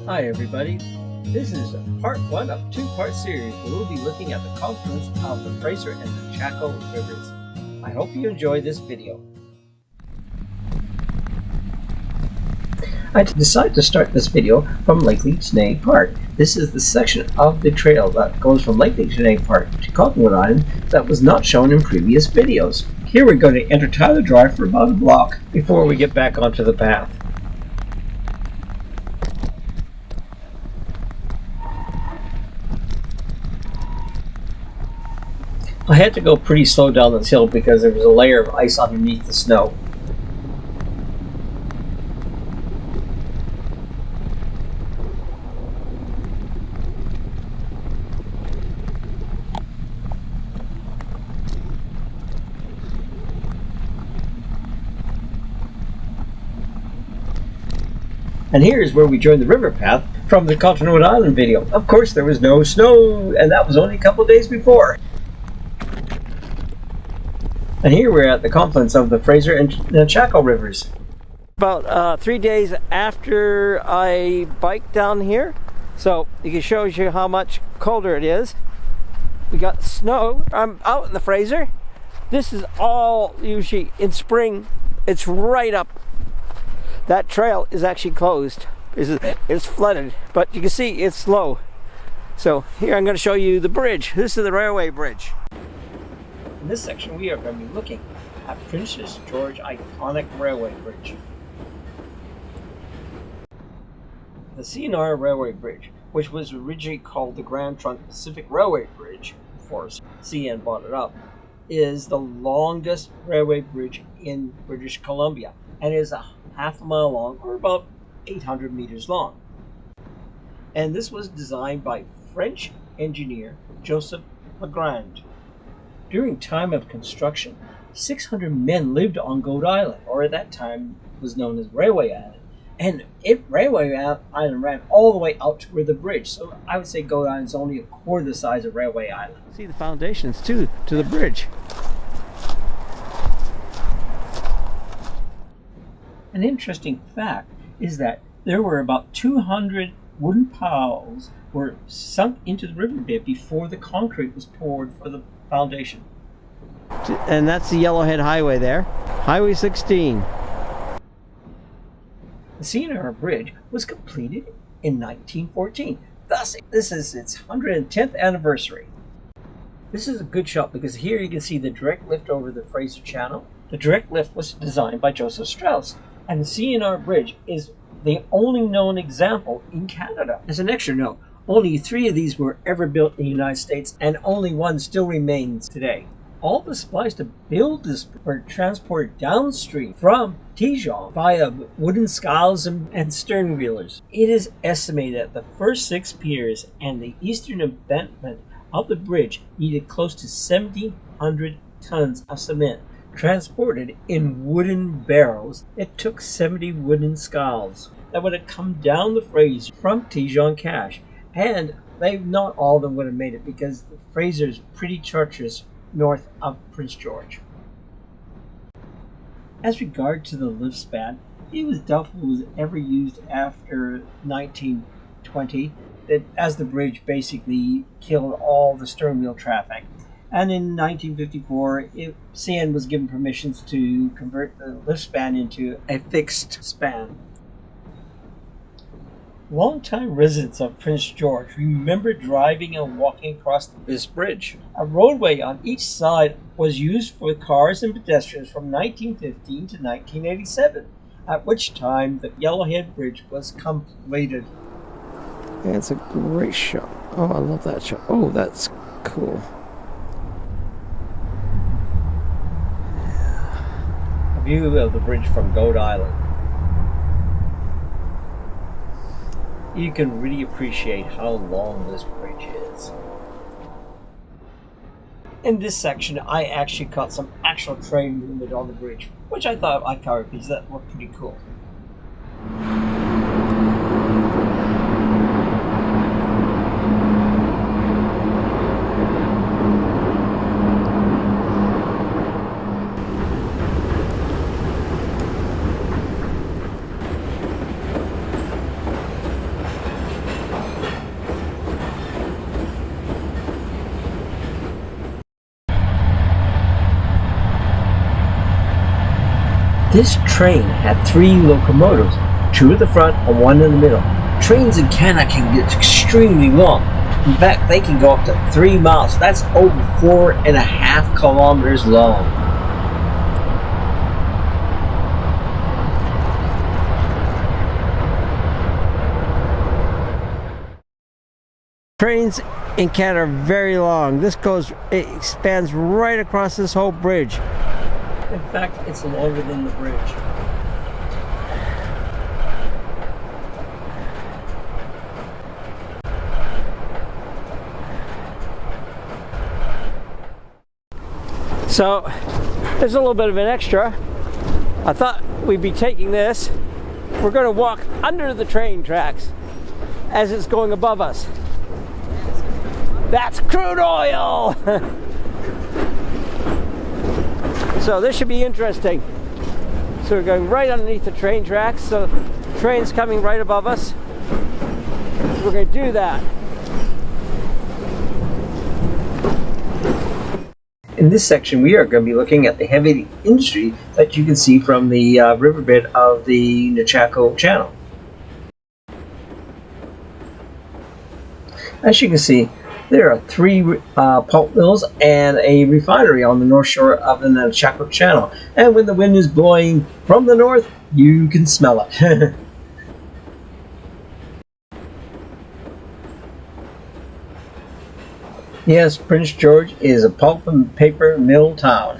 Hi everybody, this is part 1 of a 2-part series where we'll be looking at the confluence of the Fraser and the Nechako rivers. I hope you enjoy this video. I decided to start this video from Lake Leech Park. This is the section of the trail that goes from Lake Leech Park to Confluence Island that was not shown in previous videos. Here we're going to enter Tyler Drive for about a block before we get back onto the path. I had to go pretty slow down this hill because there was a layer of ice underneath the snow. And here's where we joined the river path from the Confluence Island video. Of course there was no snow, and that was only a couple days before. And here we're at the confluence of the Fraser and Nechako rivers. About 3 days after I biked down here, so it shows you how much colder it is. We got snow. I'm out in the Fraser. This is all usually in spring. It's right up. That trail is actually closed. It's flooded, but you can see it's low. So here I'm going to show you the bridge. This is the railway bridge. In this section, we are going to be looking at Princess George iconic railway bridge. The CNR Railway Bridge, which was originally called the Grand Trunk Pacific Railway Bridge before CN bought it up, is the longest railway bridge in British Columbia and is a half a mile long, or about 800 meters long. And this was designed by French engineer Joseph Legrand. During time of construction, 600 men lived on Goat Island, or at that time was known as Railway Island. And Railway Island ran all the way out to where the bridge. So I would say Goat Island is only a quarter the size of Railway Island. See the foundations too, to the bridge. An interesting fact is that there were about 200 wooden piles were sunk into the riverbed before the concrete was poured for the foundation. And that's the Yellowhead Highway there. Highway 16. The CNR Bridge was completed in 1914. Thus, this is its 110th anniversary. This is a good shot because here you can see the direct lift over the Fraser Channel. The direct lift was designed by Joseph Strauss, and the CNR Bridge is the only known example in Canada. As an extra note, only 3 of these were ever built in the United States, and only 1 still remains today. All the supplies to build this were transported downstream from Tejon via wooden scows and stern wheelers. It is estimated that the first 6 piers and the eastern embankment of the bridge needed close to 1,700 tons of cement, transported in wooden barrels. It took 70 wooden scows that would have come down the Fraser from Tejon Cache, and not all of them would have made it because the Fraser is pretty treacherous north of Prince George. As regard to the lift span, it was doubtful it was ever used after 1920, as the bridge basically killed all the stern wheel traffic. And in 1954, CN was given permissions to convert the lift span into a fixed span. Longtime residents of Prince George remember driving and walking across this bridge. A roadway on each side was used for cars and pedestrians from 1915 to 1987, at which time the Yellowhead Bridge was completed. Yeah, it's a great shot. Oh, I love that shot. Oh, that's cool. A view of the bridge from Goat Island. You can really appreciate how long this bridge is. In this section, I actually caught some actual train movement on the bridge, which I thought I'd cover because that looked pretty cool. This train had 3 locomotives, 2 at the front and 1 in the middle. Trains in Canada can get extremely long. In fact, they can go up to 3 miles. That's over 4.5 kilometers long. Trains in Canada are very long. It expands right across this whole bridge. In fact, it's longer than the bridge. So, there's a little bit of an extra. I thought we'd be taking this. We're going to walk under the train tracks as it's going above us. That's crude oil! So this should be interesting. So we're going right underneath the train tracks. So the train's coming right above us. So we're going to do that. In this section, we are going to be looking at the heavy industry that you can see from the riverbed of the Nechako Channel. As you can see, there are 3 pulp mills and a refinery on the north shore of the Nechako Channel. And when the wind is blowing from the north, you can smell it. Yes, Prince George is a pulp and paper mill town.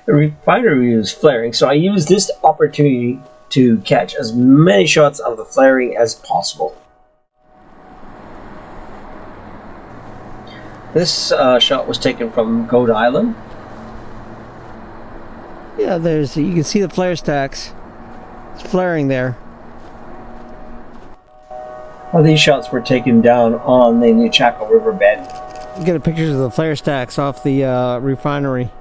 The refinery is flaring, so I used this opportunity to catch as many shots of the flaring as possible. This shot was taken from Goat Island. Yeah, you can see the flare stacks. It's flaring there. Well, these shots were taken down on the Nechako riverbed. You get pictures of the flare stacks off the refinery.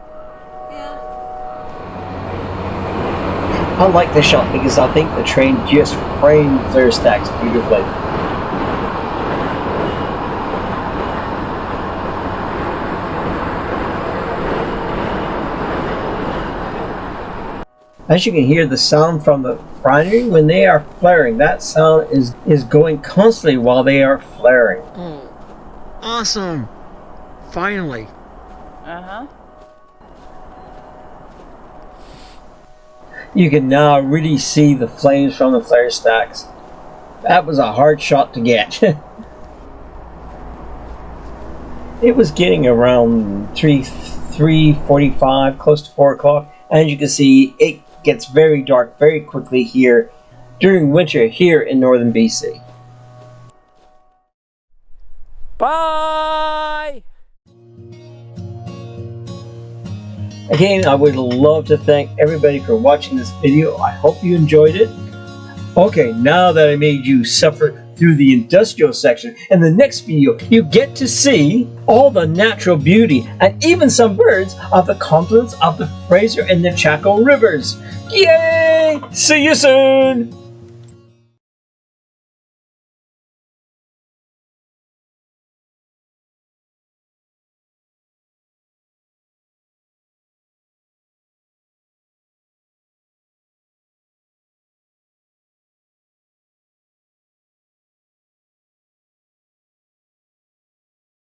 I like this shot because I think the train just framed flare stacks beautifully. As you can hear the sound from the refinery when they are flaring, that sound is going constantly while they are flaring. Oh, awesome! Finally. Uh-huh. You can now really see the flames from the flare stacks. That was a hard shot to get. It was getting around 3:45, close to 4 o'clock. As you can see, it gets very dark very quickly here during winter here in northern BC. Bye! Again, I would love to thank everybody for watching this video. I hope you enjoyed it. Okay, now that I made you suffer through the industrial section, in the next video you get to see all the natural beauty and even some birds of the confluence of the Fraser and Nechako rivers. Yay! See you soon!